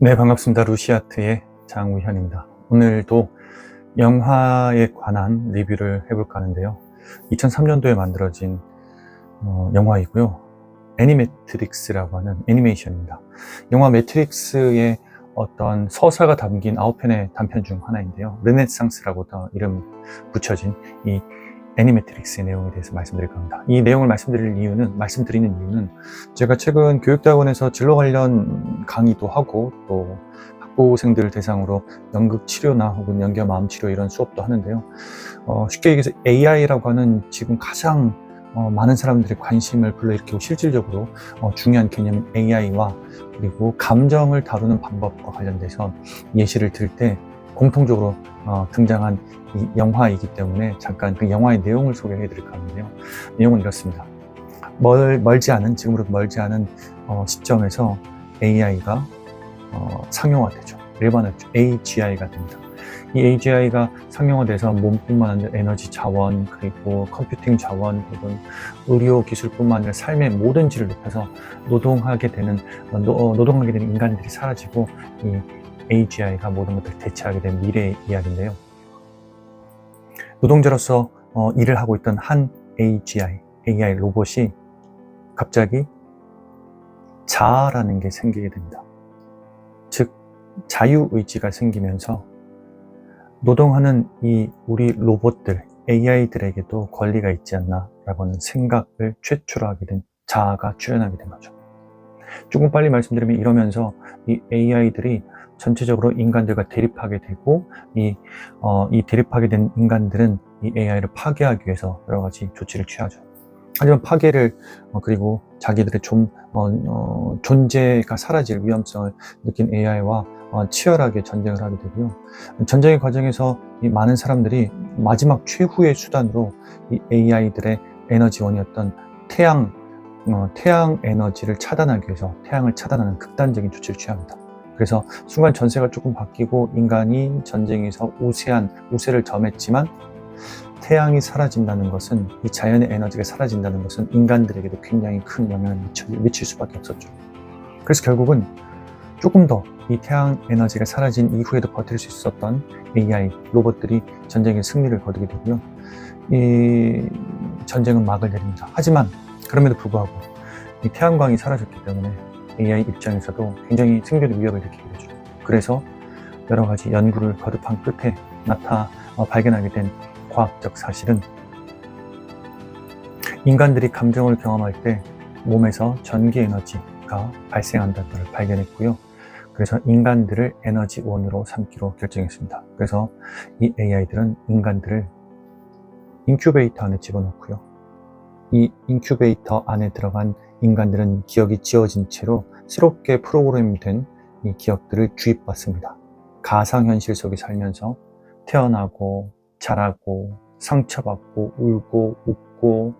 네, 반갑습니다. 루시아트의 장우현입니다. 오늘도 영화에 관한 리뷰를 해볼까 하는데요. 2003년도에 만들어진 영화이고요. 애니매트릭스라고 하는 애니메이션입니다. 영화 매트릭스의 어떤 서사가 담긴 9편의 단편 중 하나인데요. 르네상스라고 더 이름 붙여진 이 애니매트릭스의 내용에 대해서 말씀드릴까 합니다. 이 내용을 말씀드리는 이유는 제가 최근 교육대학원에서 진로 관련 강의도 하고 또 학부생들을 대상으로 연극 치료나 혹은 연기와 마음 치료 이런 수업도 하는데요. 쉽게 얘기해서 AI라고 하는 지금 가장 많은 사람들의 관심을 불러일으키고 실질적으로 중요한 개념인 AI와 그리고 감정을 다루는 방법과 관련돼서 예시를 들 때 공통적으로 등장한 이 영화이기 때문에 잠깐 그 영화의 내용을 소개해 드릴까 하는데요. 내용은 이렇습니다. 지금으로부터 멀지 않은 시점에서 AI가 상용화되죠. 일반화되죠. AGI가 됩니다. 이 AGI가 상용화돼서 몸뿐만 아니라 에너지 자원, 그리고 컴퓨팅 자원, 혹은 의료 기술뿐만 아니라 삶의 모든 질을 높여서 노동하게 되는 인간들이 사라지고 이 AGI가 모든 것들을 대체하게 된 미래의 이야기인데요. 노동자로서 일을 하고 있던 한 AI 로봇이 갑자기 자아라는 게 생기게 됩니다. 즉, 자유의지가 생기면서 노동하는 이 우리 로봇들, AI들에게도 권리가 있지 않나라고 하는 생각을 최초로 된 자아가 출현하게 된 거죠. 조금 빨리 말씀드리면 이러면서 이 AI들이 전체적으로 인간들과 대립하게 되고 이 대립하게 된 인간들은 이 AI를 파괴하기 위해서 여러 가지 조치를 취하죠. 하지만 파괴를 그리고 자기들의 존재가 사라질 위험성을 느낀 AI와 치열하게 전쟁을 하게 되고요. 전쟁의 과정에서 이 많은 사람들이 마지막 최후의 수단으로 이 AI들의 에너지원이었던 태양 에너지를 차단하기 위해서 태양을 차단하는 극단적인 조치를 취합니다. 그래서 순간 전세가 조금 바뀌고 인간이 전쟁에서 우세를 점했지만 태양이 사라진다는 것은, 이 자연의 에너지가 사라진다는 것은 인간들에게도 굉장히 큰 영향을 미칠 수밖에 없었죠. 그래서 결국은 조금 더 이 태양 에너지가 사라진 이후에도 버틸 수 있었던 AI 로봇들이 전쟁의 승리를 거두게 되고요. 이 전쟁은 막을 내립니다. 하지만 그럼에도 불구하고 이 태양광이 사라졌기 때문에 AI 입장에서도 굉장히 생존의 위협을 느끼게 되죠. 그래서 여러 가지 연구를 거듭한 끝에 발견하게 된 과학적 사실은, 인간들이 감정을 경험할 때 몸에서 전기 에너지가 발생한다는 걸 발견했고요. 그래서 인간들을 에너지원으로 삼기로 결정했습니다. 그래서 이 AI들은 인간들을 인큐베이터 안에 집어넣고요. 이 인큐베이터 안에 들어간 인간들은 기억이 지워진 채로 새롭게 프로그램된 이 기억들을 주입받습니다. 가상현실 속에 살면서 태어나고 자라고 상처받고 울고 웃고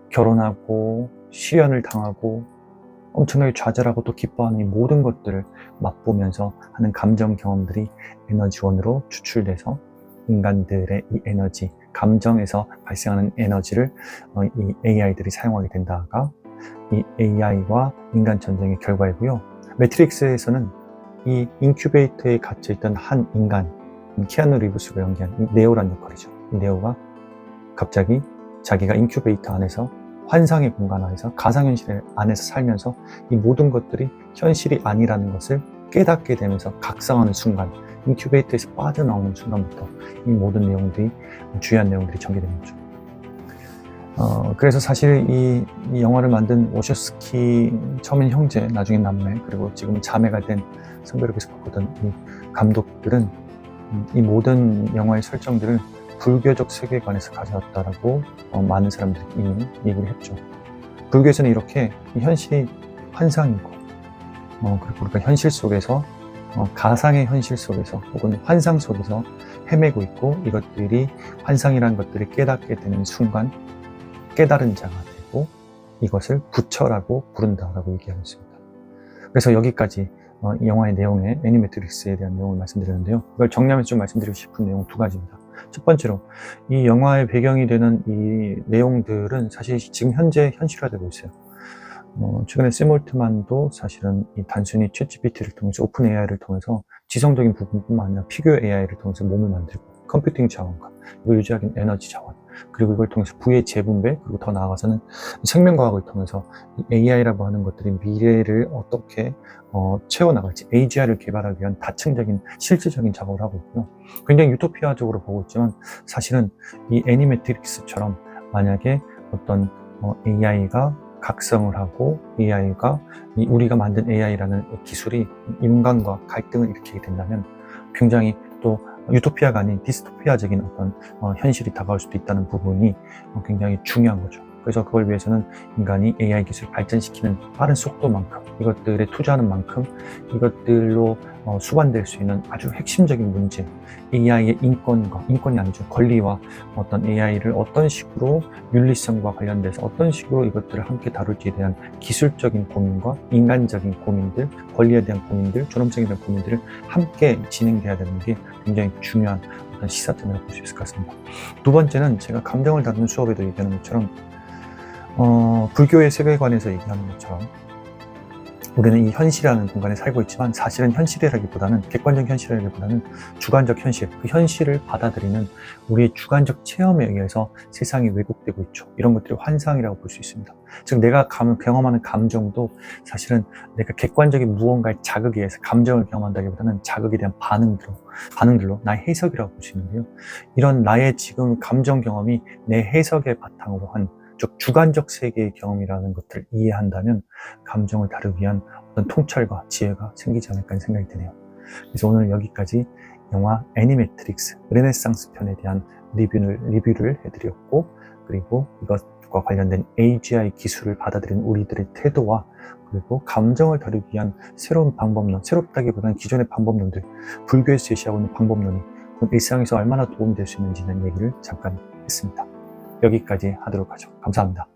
결혼하고 시련을 당하고 엄청나게 좌절하고 또 기뻐하는 이 모든 것들을 맛보면서 하는 감정 경험들이 에너지원으로 추출돼서 인간들의 이 에너지, 감정에서 발생하는 에너지를 이 AI들이 사용하게 된다가 이 AI와 인간 전쟁의 결과이고요. 매트릭스에서는 이 인큐베이터에 갇혀있던 한 인간, 키아누 리브스가 연기한 이 네오라는 역할이죠. 이 네오가 갑자기 자기가 인큐베이터 안에서, 환상의 공간 안에서, 가상현실 안에서 살면서 이 모든 것들이 현실이 아니라는 것을 깨닫게 되면서 각성하는 순간, 인큐베이터에서 빠져나오는 순간부터 이 모든 내용들이, 주요한 내용들이 전개되는 거죠. 그래서 사실 이 영화를 만든 오셔스키, 처음엔 형제, 나중엔 남매, 그리고 지금 자매가 된 성별에서 바꾸던 이 감독들은 이 모든 영화의 설정들을 불교적 세계관에서 가져왔다라고 많은 환상들이 이미 얘기를 했죠. 불교에서는 이렇게 현실이 환상이고, 그리고 우리가 현실 속에서, 가상의 현실 속에서 혹은 환상 속에서 헤매고 있고, 이것들이, 환상이라는 것들을 깨닫게 되는 순간 깨달은 자가 되고 이것을 부처라고 부른다라고 얘기하고 있습니다. 그래서 여기까지 이 영화의 내용에, 애니매트릭스에 대한 내용을 말씀드렸는데요. 이걸 정리하면서 좀 말씀드리고 싶은 내용은 두 가지입니다. 첫 번째로, 이 영화의 배경이 되는 이 내용들은 사실 지금 현재 현실화되고 있어요. 최근에 샘 올트만도 사실은 이 단순히 챗GPT를 통해서 오픈 AI를 통해서 지성적인 부분뿐만 아니라 피규어 AI를 통해서 몸을 만들고 컴퓨팅 자원과 이걸 유지하기 위한 에너지 자원, 그리고 이걸 통해서 부의 재분배, 그리고 더 나아가서는 생명과학을 통해서 이 AI라고 하는 것들이 미래를 어떻게 채워나갈지, AGI를 개발하기 위한 다층적인 실질적인 작업을 하고 있고요. 굉장히 유토피아적으로 보고 있지만 사실은 이 애니매트릭스처럼 만약에 어떤 AI가 각성을 하고 AI가 우리가 만든 AI라는 기술이 인간과 갈등을 일으키게 된다면 굉장히 또 유토피아가 아닌 디스토피아적인 어떤 현실이 다가올 수도 있다는 부분이 굉장히 중요한 거죠. 그래서 그걸 위해서는 인간이 AI 기술을 발전시키는 빠른 속도만큼, 이것들에 투자하는 만큼, 이것들로 수반될 수 있는 아주 핵심적인 문제, AI의 인권이 아니죠, 권리와 어떤 AI를 어떤 식으로 윤리성과 관련돼서 어떤 식으로 이것들을 함께 다룰지에 대한 기술적인 고민과 인간적인 고민들, 권리에 대한 고민들, 존엄성에 대한 고민들을 함께 진행돼야 되는 게 굉장히 중요한 어떤 시사점이라고 볼 수 있을 것 같습니다. 두 번째는 제가 감정을 다루는 수업에도 얘기하는 것처럼 불교의 세계관에서 얘기하는 것처럼 우리는 이 현실이라는 공간에 살고 있지만 사실은 현실이라기보다는, 객관적 현실이라기보다는 주관적 현실, 그 현실을 받아들이는 우리의 주관적 체험에 의해서 세상이 왜곡되고 있죠. 이런 것들이 환상이라고 볼 수 있습니다. 즉 내가 경험하는 감정도 사실은 내가 객관적인 무언가의 자극에 의해서 감정을 경험한다기보다는 자극에 대한 반응들로 나의 해석이라고 볼 수 있는데요. 이런 나의 지금 감정 경험이 내 해석의 바탕으로 한 즉 주관적 세계의 경험이라는 것들을 이해한다면 감정을 다루기 위한 어떤 통찰과 지혜가 생기지 않을까 하는 생각이 드네요. 그래서 오늘 여기까지 영화 애니매트릭스 르네상스 편에 대한 리뷰를 해드렸고, 그리고 이것과 관련된 AGI 기술을 받아들이는 우리들의 태도와, 그리고 감정을 다루기 위한 새로운 방법론, 새롭다기보다는 기존의 방법론들, 불교에서 제시하고 있는 방법론이 일상에서 얼마나 도움이 될 수 있는지는 얘기를 잠깐 했습니다. 여기까지 하도록 하죠. 감사합니다.